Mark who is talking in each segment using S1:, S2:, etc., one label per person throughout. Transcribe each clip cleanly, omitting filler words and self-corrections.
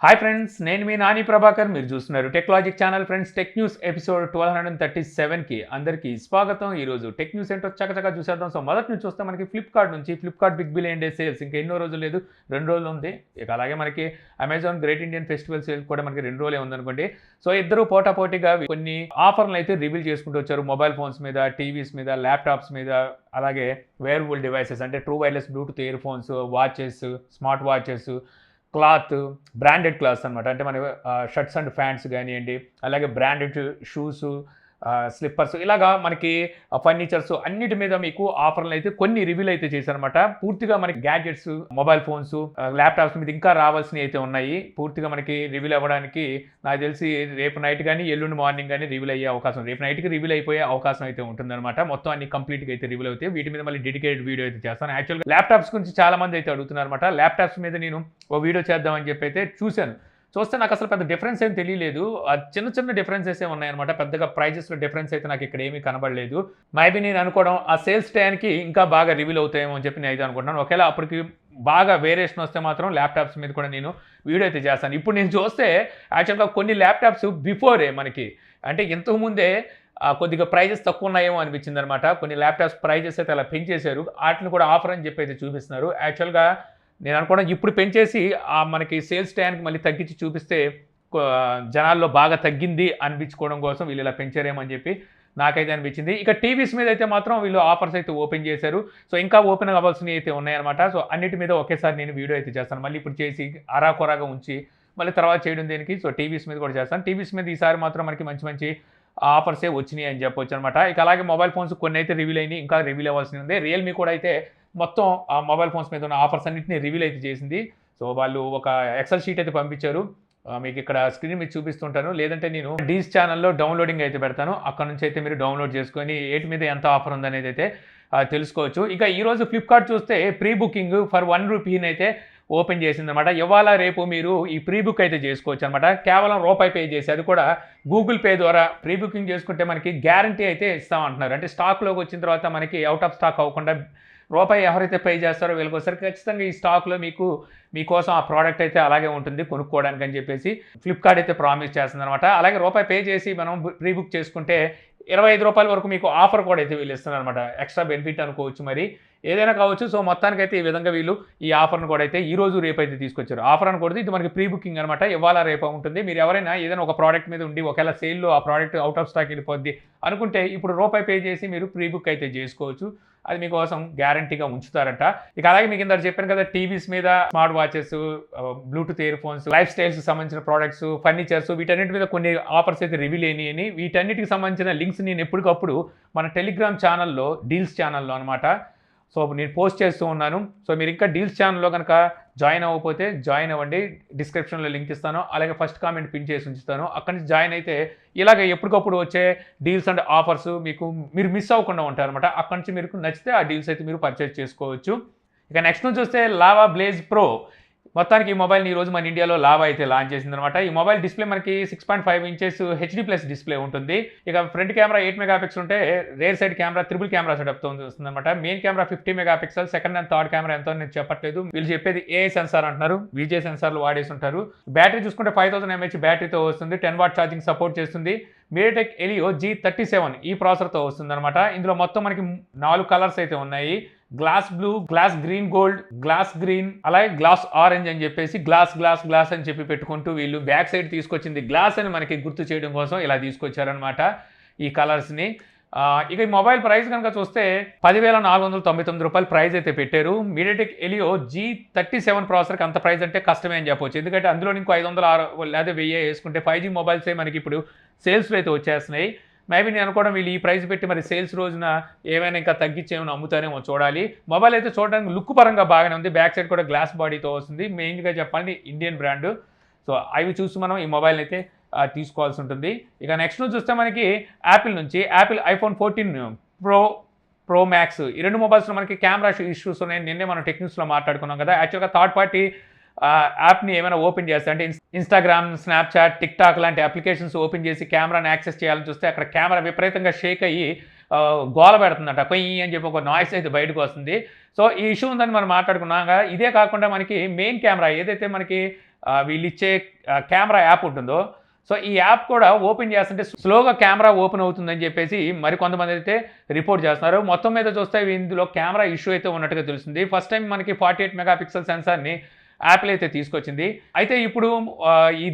S1: Hi friends, నేను మీ నాని ప్రభాకర్. మీరు చూస్తున్నారు Techlogic channel. Friends, tech news episode 1237కి అందరికీ స్వాగతం. ఈరోజు టెక్ న్యూస్ ఏంటో చకచకా చూసేద్దాం. సో మొదటి నుంచి చూస్తే మనకి ఫ్లిప్కార్ట్ నుంచి Flipkart big billion day sales ఇంకా ఎన్నో రోజులు లేదు, 2 రోజులు ఉంది. ఇక అలాగే మనకి Amazon great Indian festival sale కూడా మనకి 2 రోజులే ఉందనుకోండి. సో ఇద్దరు పోటాపోటీగా కొన్ని ఆఫర్లు అయితే రివీల్ చేసుకుంటూ వచ్చారు. మొబైల్ ఫోన్స్ మీద, టీవీస్ మీద, ల్యాప్టాప్స్ మీద, అలాగే వేరబుల్ డివైసెస్ అంటే true wireless Bluetooth ear phones, watches, smart watches, cloth, branded clothes అనమాట. అంటే మన షర్ట్స్ అండ్ ప్యాంట్స్ కానివ్వండి, అలాగే బ్రాండెడ్ షూసు, స్లిప్పర్స్, ఇలాగా మనకి ఫర్నిచర్స్ అన్నిటి మీద మీకు ఆఫర్లు అయితే కొన్ని రివ్యూలు అయితే చేశారనమాట. పూర్తిగా మనకి గ్యాడ్జెట్స్, మొబైల్ ఫోన్స్, ల్యాప్టాప్స్ మీద ఇంకా రావాల్సినవి అయితే ఉన్నాయి. పూర్తిగా మనకి రివ్యూలు అవ్వడానికి నాకు తెలిసి రేపు నైట్ కానీ ఎల్లుండి మార్నింగ్ కానీ రివ్యూలు అయ్యే అవకాశం, రేపు నైట్కి రివ్యూలు అయిపోయే అవకాశం అయితే ఉంటుందన్నమాట. మొత్తం అన్ని కంప్లీట్గా అయితే రివ్యూలు అవుతాయి. వీటి మీద మళ్ళీ డెడికేటెడ్ వీడియో అయితే చేస్తాను. యాక్చువల్గా ల్యాప్టాప్స్ గురించి చాలా మంది అయితే అడుగుతున్నారు అనమాట. ల్యాప్టాప్స్ మీద నేను ఓ వీడియో చేద్దామని చెప్పి అయితే చూశాను. చూస్తే నాకు అసలు పెద్ద డిఫరెన్స్ ఏం తెలియలేదు. చిన్న చిన్న డిఫరెన్సెస్ ఉన్నాయన్నమాట. పెద్దగా ప్రైజెస్లో డిఫరెన్స్ అయితే నాకు ఇక్కడ ఏమీ కనబడలేదు. మేబీ నేను అనుకోవడం ఆ సేల్స్ టైంకి ఇంకా బాగా రివ్యూలు అవుతాయేమో అని చెప్పి నేను అయితే అనుకుంటున్నాను. ఒకవేళ అప్పటికి బాగా వేరియేషన్ వస్తే మాత్రం ల్యాప్టాప్స్ మీద కూడా నేను వీడియో అయితే చేస్తాను. ఇప్పుడు నేను చూస్తే యాక్చువల్గా కొన్ని ల్యాప్టాప్స్ బిఫోరే మనకి, అంటే ఇంతకుముందే కొద్దిగా ప్రైజెస్ తక్కువ ఉన్నాయేమో అనిపించింది అనమాట. కొన్ని ల్యాప్టాప్స్ ప్రైజెస్ అయితే అలా పెంచేశారు. వాటిని కూడా ఆఫర్ అని చెప్పి అయితే చూపిస్తున్నారు. యాక్చువల్గా నేను అనుకోవడం ఇప్పుడు పెంచేసి మనకి సేల్స్ టైంకి మళ్ళీ తగ్గించి చూపిస్తే జనాల్లో బాగా తగ్గింది అనిపించుకోవడం కోసం వీళ్ళు ఇలా పెంచారేమో అని చెప్పి నాకైతే అనిపించింది. ఇక టీవీస్ మీద అయితే మాత్రం వీళ్ళు ఆఫర్స్ అయితే ఓపెన్ చేశారు. సో ఇంకా ఓపెన్ అవ్వాల్సినవి అయితే ఉన్నాయన్నమాట. సో అన్నిటి మీద ఒకేసారి నేను వీడియో అయితే చేస్తాను. మళ్ళీ ఇప్పుడు చేసి అరాకొరాగా ఉంచి మళ్ళీ తర్వాత చేయడం దేనికి. సో టీవీస్ మీద కూడా చేస్తాను. టీవీస్ మీద ఈసారి మాత్రం మనకి మంచి మంచి ఆఫర్సే వచ్చినాయి అని చెప్పొచ్చు అనమాట. ఇక అలాగే మొబైల్ ఫోన్స్ కొన్ని అయితే రివీల్ అయినాయి, ఇంకా రివీల్ అవ్వాల్సి ఉంది. రియల్మీ కూడా అయితే మొత్తం ఆ మొబైల్ ఫోన్స్ మీద ఉన్న ఆఫర్స్ అన్నింటినీ రివీల్ అయితే చేసింది. సో వాళ్ళు ఒక ఎక్సెల్ షీట్ అయితే పంపించారు. మీకు ఇక్కడ స్క్రీన్ మీద చూపిస్తుంటాను, లేదంటే నేను డీల్స్ ఛానల్లో డౌన్లోడింగ్ అయితే పెడతాను. అక్కడ నుంచి అయితే మీరు డౌన్లోడ్ చేసుకొని ఏటి మీద ఎంత ఆఫర్ ఉందనేది అయితే తెలుసుకోవచ్చు. ఇక ఈరోజు ఫ్లిప్కార్ట్ చూస్తే ప్రీ బుకింగ్ ఫర్ 1 రూపీని అయితే ఓపెన్ చేసిందనమాట. ఇవాళ రేపు మీరు ఈ ప్రీ బుక్ అయితే చేసుకోవచ్చు అనమాట. కేవలం రూపాయి పే చేసి, అది కూడా గూగుల్ పే ద్వారా ప్రీ బుకింగ్ చేసుకుంటే మనకి గ్యారంటీ అయితే ఇస్తామంటున్నారు. అంటే స్టాక్లోకి వచ్చిన తర్వాత మనకి అవుట్ ఆఫ్ స్టాక్ అవ్వకుండా రూపాయి ఎవరైతే పే చేస్తారో వీళ్ళకి ఒకసారి ఖచ్చితంగా ఈ స్టాక్లో మీకోసం ఆ ప్రోడక్ట్ అయితే అలాగే ఉంటుంది కొనుక్కోవడానికి అని చెప్పేసి ఫ్లిప్కార్ట్ అయితే ప్రామిస్ చేస్తుంది అనమాట. అలాగే రూపాయి పే చేసి మనం ప్రీ బుక్ చేసుకుంటే 25 రూపాయల వరకు మీకు ఆఫర్ కూడా అయితే వీళ్ళు ఇస్తున్నారు అనమాట. ఎక్స్ట్రా బెనిఫిట్ అనుకోవచ్చు, మరి ఏదైనా కావచ్చు. సో మొత్తానికైతే ఈ విధంగా వీళ్ళు ఈ ఆఫర్ను కూడా అయితే ఈ రోజు రేపు అయితే తీసుకొచ్చారు. ఆఫర్ అనకూడదు, ఇది మనకి ప్రీ బుకింగ్ అనమాట. ఇవాళ రేపు ఉంటుంది. మీరు ఎవరైనా ఏదైనా ఒక ప్రోడక్ట్ మీద ఉండి ఒకవేళ సేల్లో ఆ ప్రోడక్ట్ అవుట్ ఆఫ్ స్టాక్ వెళ్ళిపోద్ది అనుకుంటే ఇప్పుడు రూపాయి పే చేసి మీరు ప్రీ బుక్ అయితే చేసుకోవచ్చు. అది మీకోసం గ్యారంటీగా ఉంచుతారట. ఇక అలాగే మీకు ఇందాక చెప్పాను కదా, టీవీస్ మీద, smart watches, Bluetooth ear phones, life styles సంబంధించిన ప్రోడక్ట్స్, ఫర్నిచర్స్, వీటన్నిటి మీద కొన్ని ఆఫర్స్ అయితే రివీల్ అయినాయని, వీటన్నిటికి సంబంధించిన లింక్స్ నేను ఎప్పటికప్పుడు మన టెలిగ్రామ్ ఛానల్లో, డీల్స్ ఛానల్లో అనమాట సో నేను పోస్ట్ చేస్తూ ఉన్నాను. సో మీరు ఇంకా డీల్స్ ఛానల్లో కనుక జాయిన్ అవ్వకపోతే జాయిన్ అవ్వండి. డిస్క్రిప్షన్లో లింక్ ఇస్తాను, అలాగే ఫస్ట్ కామెంట్ పిన్ చేసి ఉంచుతాను. అక్కడి నుంచి జాయిన్ అయితే ఇలాగ ఎప్పటికప్పుడు వచ్చే డీల్స్ అండ్ ఆఫర్స్ మీరు మిస్ అవ్వకుండా ఉంటారనమాట. అక్కడి నుంచి మీకు నచ్చితే ఆ డీల్స్ అయితే మీరు పర్చేస్ చేసుకోవచ్చు. ఇక నెక్స్ట్ నుంచి చూస్తే లావా బ్లేజ్ ప్రో. మొత్తానికి ఈ మొబైల్ని ఈరోజు మన ఇండియాలో లావా అయితే లాంచ్ చేసిందనమాట. ఈ మొబైల్ డిస్ప్లే మనకి 6.5 ఇంచెస్ HD+ డిస్ప్లే ఉంటుంది. ఇక ఫ్రంట్ కెమెరా 8 మెగాపిక్సెల్ ఉంటే rear side camera triple camera సెటప్తో వస్తుందన్నమాట. Main camera 50 megapixel, second and third camera ఎంతో నేను చెప్పట్లేదు, వీళ్ళు చెప్పేది AI సెన్సార్ అంటున్నారు. విజే సెన్సార్లు వాడేసి ఉంటారు. బ్యాటరీ చూసుకుంటే 5000 mAh బ్యాటరీతో వస్తుంది. 10 వాట్ ఛార్జింగ్ సపోర్ట్ చేస్తుంది. మీడియాటెక్ హెలియో G37 ఈ ప్రాసెసర్తో వస్తుందన్నమాట. ఇందులో మొత్తం మనకి 4 కలర్స్ అయితే ఉన్నాయి. Glass blue, glass green gold, glass green, అలాగే గ్లాస్ ఆరెంజ్ అని చెప్పేసి గ్లాస్ అని చెప్పి పెట్టుకుంటూ వీళ్ళు బ్యాక్ సైడ్ తీసుకొచ్చింది గ్లాస్ అని మనకి గుర్తు చేయడం కోసం ఇలా తీసుకొచ్చారనమాట ఈ కలర్స్ని. ఇక ఈ మొబైల్ ప్రైస్ కనుక చూస్తే 10,499 రూపాయలు ప్రైస్ అయితే పెట్టారు. మీడియాటెక్ హెలియో G37 ప్రాసెసర్కి అంత ప్రైస్ అంటే కష్టమే అని చెప్పవచ్చు. ఎందుకంటే అందులో ఇంకో 500 లేదా 1000 వేసుకుంటే 5G మొబైల్సే మనకి ఇప్పుడు సేల్స్లో అయితే వచ్చేస్తున్నాయి. మేబీ నేను అనుకోవడం వీళ్ళు ఈ ప్రైస్ పెట్టి మరి సేల్స్ రోజున ఏమైనా ఇంకా తగ్గించి ఏమైనా అమ్ముతానేమో చూడాలి. మొబైల్ అయితే చూడడానికి లుక్ పరంగా బాగానే ఉంది. బ్యాక్ సైడ్ కూడా గ్లాస్ బాడీతో వస్తుంది. మెయిన్గా చెప్పాలి ఇండియన్ బ్రాండ్. సో అవి చూసి మనం ఈ మొబైల్ని అయితే తీసుకోవాల్సి ఉంటుంది. ఇక నెక్స్ట్ చూస్తే మనకి యాపిల్ నుంచి ఐఫోన్ 14 ప్రో మ్యాక్స్, ఈ 2 మొబైల్స్లో మనకి కెమెరా ఇష్యూస్ ఉన్నాయి. నిన్నే మనం టెక్నిక్స్లో మాట్లాడుకున్నాం కదా. యాక్చువల్గా థర్డ్ పార్టీ యాప్ని ఏమైనా ఓపెన్ చేస్తే, అంటే ఇన్స్టాగ్రామ్, స్నాప్చాట్, టిక్టాక్ లాంటి అప్లికేషన్స్ ఓపెన్ చేసి కెమెరాని యాక్సెస్ చేయాలని చూస్తే అక్కడ కెమెరా విపరీతంగా షేక్ అయ్యి గోల పెడుతుందట. కొయ్యి అని చెప్పి ఒక నాయిస్ అయితే బయటకు వస్తుంది. సో ఈ ఇష్యూ ఉందని మనం మాట్లాడుకున్నాక, ఇదే కాకుండా మనకి మెయిన్ కెమెరా ఏదైతే మనకి వీళ్ళు ఇచ్చే కెమెరా యాప్ ఉంటుందో, సో ఈ యాప్ కూడా ఓపెన్ చేస్తుంటే స్లోగా కెమెరా ఓపెన్ అవుతుందని చెప్పేసి మరికొంతమంది అయితే రిపోర్ట్ చేస్తున్నారు. మొత్తం మీద చూస్తే ఇందులో కెమెరా ఇష్యూ అయితే ఉన్నట్టుగా తెలుస్తుంది. ఫస్ట్ టైం మనకి 48 మెగాపిక్సెల్ సెన్సార్ని యాపిల్ అయితే తీసుకొచ్చింది. అయితే ఇప్పుడు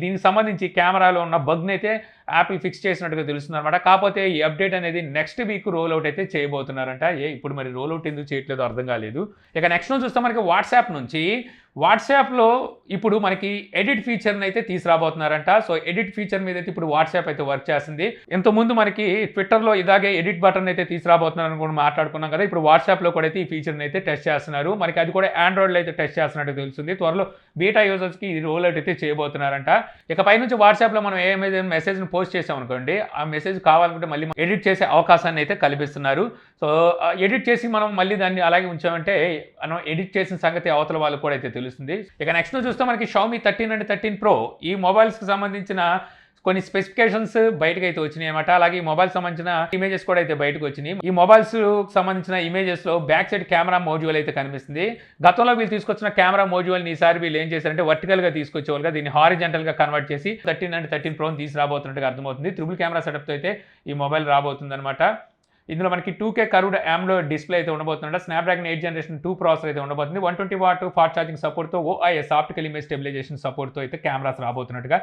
S1: దీనికి సంబంధించి కెమెరాలో ఉన్న బగ్ని అయితే యాపిల్ ఫిక్స్ చేసినట్టుగా తెలుస్తుంది అనమాట. కాకపోతే ఈ అప్డేట్ అనేది నెక్స్ట్ వీక్ రోల్ అవుట్ అయితే చేయబోతున్నారంట. ఇప్పుడు మరి రోల్ అవుట్ ఎందుకు చేయట్లేదు అర్థం కాలేదు. ఇక నెక్స్ట్ చూస్తే మనకి వాట్సాప్ నుంచి వాట్సాప్లో ఇప్పుడు మనకి ఎడిట్ ఫీచర్ని అయితే తీసుకురాబోతున్నారంట. సో ఎడిట్ ఫీచర్ మీద అయితే ఇప్పుడు వాట్సాప్ అయితే వర్క్ చేస్తుంది. ఇంతకుముందు మనకి ట్విట్టర్లో ఇలాగే ఎడిట్ బటన్ అయితే తీసుకురాబోతున్నారని కూడా మాట్లాడుకున్నాం కదా. ఇప్పుడు వాట్సాప్లో కూడా అయితే ఈ ఫీచర్ని అయితే టెస్ట్ చేస్తున్నారు. మనకి అది కూడా ఆండ్రాయిడ్లో అయితే టెస్ట్ చేస్తున్నట్టు తెలుస్తుంది. త్వరలో బీటా యూజర్స్కి ఇది రోల్ అవుట్ అయితే చేయబోతున్నారంట. ఇక పైనుంచి వాట్సాప్లో మనం ఏమైతే మెసేజ్ని పోస్ట్ చేసాం అనుకోండి, ఆ మెసేజ్ కావాలనుకుంటే మళ్ళీ ఎడిట్ చేసే అవకాశాన్ని అయితే కల్పిస్తున్నారు. సో ఎడిట్ చేసి మనం మళ్ళీ దాన్ని అలాగే ఉంచామంటే మనం ఎడిట్ చేసిన సంగతి అవతల వాళ్ళకు కూడా అయితే తెలుస్తుంది. ఇక నెక్స్ట్ చూస్తే మనకి Xiaomi 13 అండ్ 13 Pro ఈ మొబైల్స్కి సంబంధించిన కొన్ని స్పెసిఫికేషన్స్ బయటకు అయితే వచ్చినాయి అనమాట. అలాగే ఈ మొబైల్ సంబంధించిన ఇమేజెస్ కూడా అయితే బయటకు వచ్చినాయి. ఈ మొబైల్స్ సంబంధించిన ఇమేజెస్లో బ్యాక్ సైడ్ కెమెరా మోడ్యూల్ అయితే కనిపిస్తుంది. గతంలో వీళ్ళు తీసుకొచ్చిన కెమెరా మోడ్యూల్ని ఈసారి వీళ్ళు ఏం చేశారంటే వర్టికల్గా తీసుకొచ్చేవాళ్ళుగా దీన్ని హారిజెంటల్గా కన్వర్ట్ చేసి 13 అండ్ 13 Pro తీసుకురాబోతున్నట్టుగా అర్థమవుతుంది. ట్రిపుల్ కెమెరా సెటప్తో అయితే ఈ మొబైల్ రాబోతుంది అనమాట. ఇందులో మనకి 2K కర్వ్డ్ AMOLED డిస్ప్లే అయితే ఉండబోతుందంట. స్నాప్డ్రాగన్ 8 జనరేషన్ 2 ప్రాసెసర్ అయితే ఉండబోతుంది. 120 వాట్ ఫాస్ట్ ఛార్జింగ్ సపోర్ట్తో OIS ఆప్టికల్ ఇమేజ్ స్టెబిలైజేషన్ సపోర్ట్తో అయితే కెమెరాస్ రాబోతున్నట్టుగా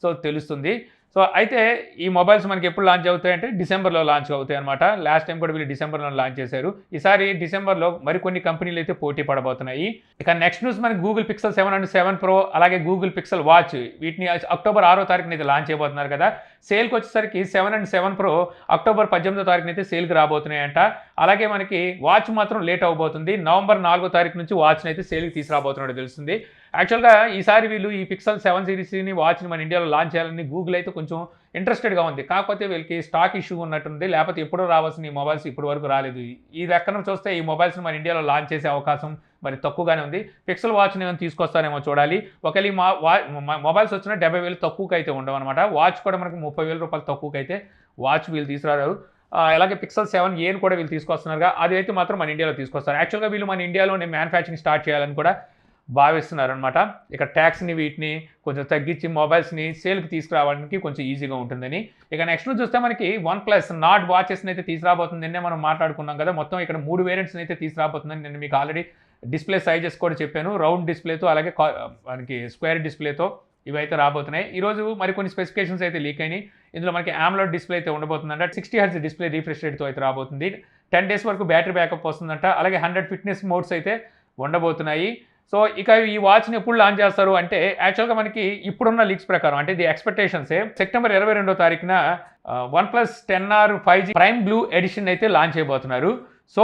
S1: సో తెలుస్తుంది. సో అయితే ఈ మొబైల్స్ మనకి ఎప్పుడు లాంచ్ అవుతాయంటే డిసెంబర్లో లాంచ్ అవుతాయి అనమాట. లాస్ట్ టైం కూడా వీళ్ళు డిసెంబర్లో లాంచ్ చేశారు. ఈసారి డిసెంబర్లో మరికొన్ని కంపెనీలు అయితే పోటీ పడబోతున్నాయి. ఇక నెక్స్ట్ న్యూస్ మనకి గూగుల్ పిక్సెల్ 7 అండ్ 7 Pro అలాగే గూగుల్ పిక్సెల్ వాచ్ వీటిని అక్టోబర్ 6వ తారీఖున అయితే లాంచ్ చేయబోతున్నారు కదా. సేల్కి వచ్చేసరికి 7 అండ్ 7 Pro అక్టోబర్ 18వ తారీఖున అయితే సేల్కి రాబోతున్నాయంట. అలాగే మనకి వాచ్ మాత్రం లేట్ అవబోతుంది. నవంబర్ 4వ తారీఖు నుంచి వాచ్ని అయితే సేల్కి తీసుకురాబోతున్నట్టు తెలుస్తుంది. యాక్చువల్గా ఈసారి వీళ్ళు ఈ పిక్సెల్ 7 సిరీస్ని వాచ్ని మన ఇండియాలో లాంచ్ చేయాలని గూగుల్ అయితే కొంచెం ఇంట్రెస్టెడ్గా ఉంది. కాకపోతే వీళ్ళకి స్టాక్ ఇష్యూ ఉన్నట్టుంది. లేకపోతే ఎప్పుడో రావాల్సిన ఈ మొబైల్స్ ఇప్పటి వరకు రాలేదు. ఈ లెక్కన చూస్తే ఈ మొబైల్స్ని మన ఇండియాలో లాంచ్ చేసే అవకాశం మరి తక్కువగానే ఉంది. పిక్సెల్ వాచ్ని ఏమైనా తీసుకొస్తారేమో చూడాలి. ఒకవేళ ఈ మొబైల్స్ వచ్చినా 70,000 తక్కువకి అయితే ఉండవు అనమాట. వాచ్ కూడా మనకి 30,000 రూపాయలు తక్కువకి అయితే వాచ్ వీళ్ళు తీసుకురారు. అలాగే పిక్సెల్ 7A కూడా వీళ్ళు తీసుకొస్తున్నారుగా, అది అయితే మాత్రం మన ఇండియాలో తీసుకొస్తారు. యాక్చువల్గా వీళ్ళు మన ఇండియాలోనే మ్యానుఫ్యాక్చరింగ్ స్టార్ట్ చేయాలని కూడా భావిస్తున్నారనమాట. ఇక ట్యాక్స్ని వీటిని కొంచెం తగ్గించి మొబైల్స్ని సేల్కి తీసుకురావడానికి కొంచెం ఈజీగా ఉంటుందని. ఇక నెక్స్ట్ చూస్తే మనకి OnePlus నాట్ వాచెస్ని అయితే తీసుకురాబోతుంది. నిన్నే మనం మాట్లాడుకున్నాం కదా. మొత్తం ఇక్కడ 3 వేరియంట్స్ని అయితే తీసుకురాబోతుందని నేను మీకు ఆల్రెడీ డిస్ప్లే సైజెస్ కూడా చెప్పాను. రౌండ్ డిస్ప్లేతో అలాగే మనకి స్క్వేర్ డిస్ప్లేతో ఇవైతే రాబోతున్నాయి. ఈరోజు మరికొన్ని స్పెసిఫికేషన్స్ అయితే లీక్ అయినాయి. ఇందులో మనకి AMOLED డిస్ప్లే అయితే ఉండబోతుందంట. 60 Hz డిస్ప్లే రిఫ్రెష్ రేట్తో అయితే రాబోతుంది. 10 days వరకు బ్యాటరీ బ్యాకప్ వస్తుందంట. అలాగే 100 ఫిట్నెస్ మోడ్స్ అయితే ఉండబోతున్నాయి. సో ఇక ఈ వాచ్ని ఎప్పుడు లాంచ్ చేస్తారు అంటే యాక్చువల్గా మనకి ఇప్పుడున్న లీక్స్ ప్రకారం అంటే ఇది ఎక్స్పెక్టేషన్సే సెప్టెంబర్ 22వ తారీఖున OnePlus 10R 5G prime blue edition అయితే లాంచ్ చేయబోతున్నారు. సో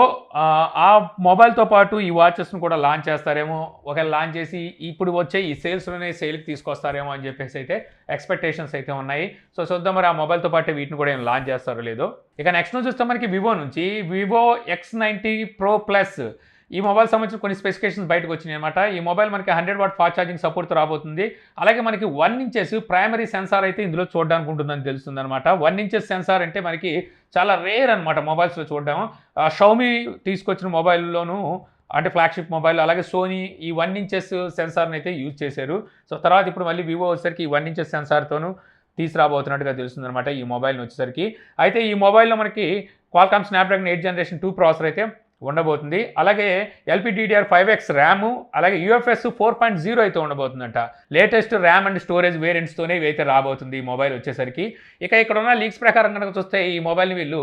S1: ఆ మొబైల్తో పాటు ఈ వాచెస్ను కూడా లాంచ్ చేస్తారేమో. ఒకవేళ లాంచ్ చేసి ఇప్పుడు వచ్చే ఈ సేల్స్లోనే సేల్కి తీసుకొస్తారేమో అని చెప్పేసి అయితే ఎక్స్పెక్టేషన్స్ అయితే ఉన్నాయి. సో చూద్దాం మరి ఆ మొబైల్తో పాటు వీటిని కూడా ఏం లాంచ్ చేస్తారో లేదో. ఇక నెక్స్ట్ చూస్తే మనకి వివో నుంచి వివో X90 Pro Plus ఈ మొబైల్ సంబంధించిన కొన్ని స్పెసిఫికేషన్స్ బయటకు వచ్చినాయి అనమాట. ఈ మొబైల్ మనకి 100 వాట్ ఫాస్ట్ ఛార్జింగ్ సపోర్ట్తో రాబోతుంది. అలాగే మనకి 1 ఇంచెస్ ప్రైమరీ సెన్సార్ అయితే ఇందులో చూడడానికి ఉంటుందని తెలుస్తుంది అనమాట. 1 ఇంచెస్ సెన్సార్ అంటే మనకి చాలా రేర్ అనమాట మొబైల్స్లో చూడడం. Xiaomi తీసుకొచ్చిన మొబైల్లోనూ అంటే ఫ్లాగ్షిప్ మొబైల్ అలాగే సోనీ ఈ 1 ఇంచెస్ సెన్సార్ని అయితే యూజ్ చేశారు. సో తర్వాత ఇప్పుడు మళ్ళీ వివో వచ్చేసరికి ఈ 1 ఇంచెస్ సెన్సార్తోనూ తీసుకురాబోతున్నట్టుగా తెలుస్తుంది అనమాట ఈ మొబైల్ని వచ్చేసరికి. అయితే ఈ మొబైల్లో మనకి క్వాల్కామ్ స్నాప్డ్రాగన్ 8 జనరేషన్ 2 ప్రాసెసర్ అయితే ఉండబోతుంది. అలాగే LPDDR5X ర్యాము అలాగే UFS 4.0 అయితే ఉండబోతుందంట. లేటెస్ట్ ర్యామ్ అండ్ స్టోరేజ్ వేరియంట్స్తోనే ఇవైతే రాబోతుంది ఈ మొబైల్ వచ్చేసరికి. ఇక ఇక్కడ ఉన్న లీక్స్ ప్రకారం కనుక చూస్తే ఈ మొబైల్ని వీళ్ళు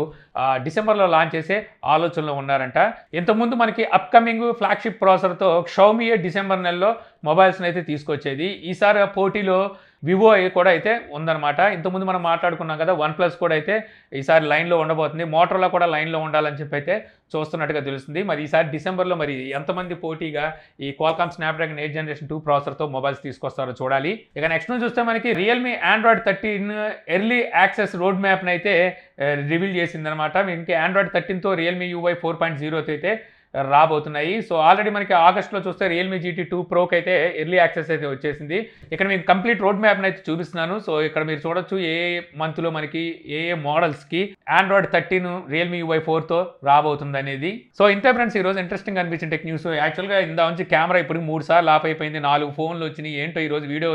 S1: డిసెంబర్లో లాంచ్ చేసే ఆలోచనలో ఉన్నారంట. ఇంతకుముందు మనకి అప్కమింగ్ ఫ్లాగ్షిప్ ప్రాసెసర్తో Xiaomi డిసెంబర్ నెలలో మొబైల్స్ని అయితే తీసుకొచ్చేది. ఈసారి పోటీలో వివో కూడా అయితే ఉందన్నమాట. ఇంతకుముందు మనం మాట్లాడుకున్నాం కదా OnePlus కూడా అయితే ఈసారి లైన్లో ఉండబోతుంది. మోటరోలా కూడా లైన్లో ఉండాలని చెప్పి అయితే చూస్తున్నట్టుగా తెలుస్తుంది. మరి ఈసారి డిసెంబర్లో మరి ఎంతమంది పోటీగా ఈ క్వాల్కామ్ స్నాప్డ్రాగన్ 8 జనరేషన్ 2 ప్రాసెసర్తో మొబైల్స్ తీసుకొస్తారో చూడాలి. ఇక నెక్స్ట్ చూస్తే మనకి Realme Android 13 early access road మ్యాప్ని అయితే రివీల్ చేసిందనమాట. మనకి Android 13తో రియల్మీ UI 4.0 అయితే రాబోతున్నాయి. సో ఆల్రెడీ మనకి ఆగస్ట్‌లో చూస్తే రియల్‌మీ జీటీ 2 ప్రోకి అయితే ఎర్లీ యాక్సెస్ అయితే వచ్చేసింది. ఇక్కడ మీకు కంప్లీట్ రోడ్ మ్యాప్‌ని అయితే చూపిస్తున్నాను. సో ఇక్కడ మీరు చూడొచ్చు ఏ మంత్‌లో మనకి ఏ మోడల్స్‌కి ఆండ్రాయిడ్ 13 రియల్‌మీ యూఐ 4తో రాబోతుందనేది. సో ఇంతే ఫ్రెండ్స్ ఈరోజు ఇంట్రెస్టింగ్ అనిపించిన టెక్ న్యూస్. యాక్చువల్‌గా ఇందా నుంచి కెమెరా ఇప్పటికి 3 సార్లు ఆఫ్ అయిపోయింది. 4 ఫోన్లు వచ్చినాయి. ఏంటో ఈరోజు వీడియో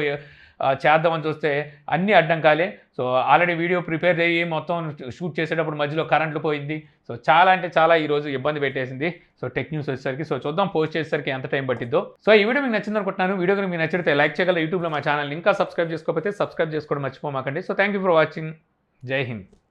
S1: చేద్దామని చూస్తే అన్నీ అడ్డంకాలే. సో ఆల్రెడీ వీడియో ప్రిపేర్ అయ్యి మొత్తం షూట్ చేసేటప్పుడు మధ్యలో కరెంట్లు పోయింది. సో చాలా అంటే చాలా ఈరోజు ఇబ్బంది పెట్టేసింది. సో టెక్ న్యూస్ వచ్చేసరికి. సో చూద్దాం పోస్ట్ చేసేసరికి ఎంత టైం పట్టిద్దో. సో ఈ వీడియో మీకు నచ్చింది అనుకుంటున్నాను. వీడియో కనుక మీకు నచ్చితే లైక్ చేయగలరు. యూట్యూబ్లో మా ఛానల్ని ఇంకా సబ్స్క్రైబ్ చేసుకోకపోతే సబ్స్క్రైబ్ చేసుకోవడం మర్చిపోమాకండి. So thank you for watching. Jai Hind.